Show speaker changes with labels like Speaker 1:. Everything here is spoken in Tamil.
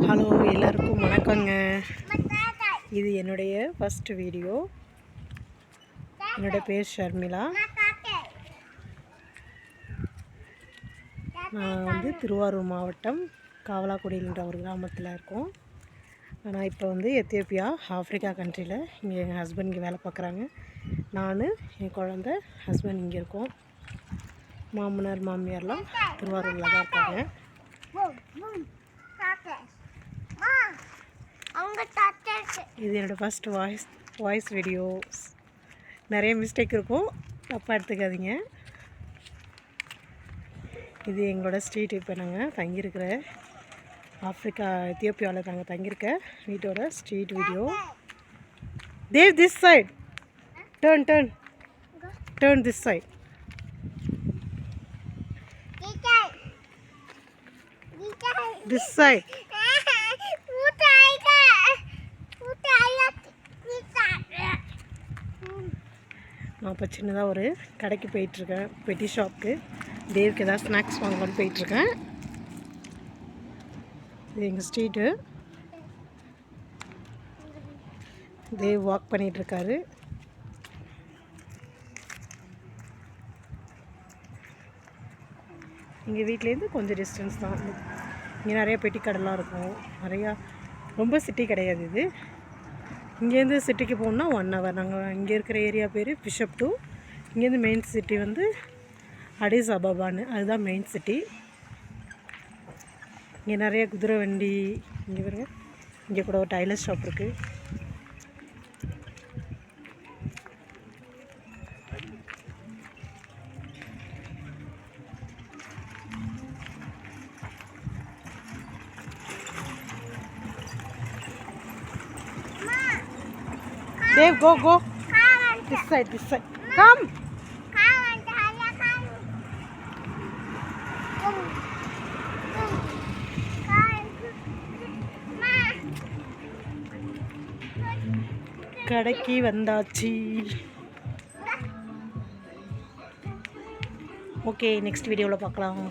Speaker 1: ஹலோ எல்லாருக்கும் வணக்கங்க. இது என்னுடைய ஃபஸ்ட் வீடியோ. என்னோட பேர் ஷர்மிளா. நான் திருவாரூர் மாவட்டம் காவலாக்குடின்ற ஒரு கிராமத்தில் இருக்கோம். ஆனால் இப்போ எத்தியோப்பியா ஆஃப்ரிக்கா கண்ட்ரியில் இங்கே எங்கள் ஹஸ்பண்ட் இங்கே வேலை பார்க்குறாங்க. நான் என் குழந்த ஹஸ்பண்ட் இங்கே இருக்கோம். மாமனார் மாமியார்லாம் திருவாரூரில் தான் இருக்காங்க. இது என்னோடய ஃபஸ்ட் வாய்ஸ் வீடியோஸ். நிறைய மிஸ்டேக் இருக்கும், தப்பாக எடுத்துக்காதீங்க. இது எங்களோட ஸ்ட்ரீட். இப்போ நாங்கள் தங்கியிருக்கிற ஆஃப்ரிக்கா எத்தியோப்பியாவில் நாங்கள் தங்கியிருக்க வீட்டோட ஸ்ட்ரீட் வீடியோ. தேவ் this side, turn this side. This side. நான் இப்போ சின்னதாக ஒரு கடைக்கு போயிட்டுருக்கேன், பெட்டி ஷாப்புக்கு. தேவுக்கு ஏதாவது ஸ்நாக்ஸ் வாங்கலான்னு போயிட்டுருக்கேன். இது எங்கள் ஸ்ட்ரீட்டு. தேவ் வாக் பண்ணிகிட்ருக்காரு. எங்கள் வீட்லேருந்து கொஞ்சம் டிஸ்டன்ஸ் தான். இங்கே நிறையா பெட்டி கடைலாம் இருக்கும். நிறையா, ரொம்ப சிட்டி கிடையாது இது. இங்கேருந்து சிட்டிக்கு போகணுன்னா 1 hour. நாங்கள் இங்கே இருக்கிற ஏரியா பேர் பிஷப் டூ. இங்கேருந்து மெயின் சிட்டி அடிஸ் அபாபான்னு, அதுதான் மெயின் சிட்டி. இங்கே நிறைய குதிரை வண்டி. இங்கே பாருங்க, இங்கே கூட ஒரு டைலர் ஷாப் இருக்குது. Dave, go. This side. Come. கடைக்கு வந்தாச்சு. ஓகே, நெக்ஸ்ட் வீடியோவில் பார்க்கலாம்.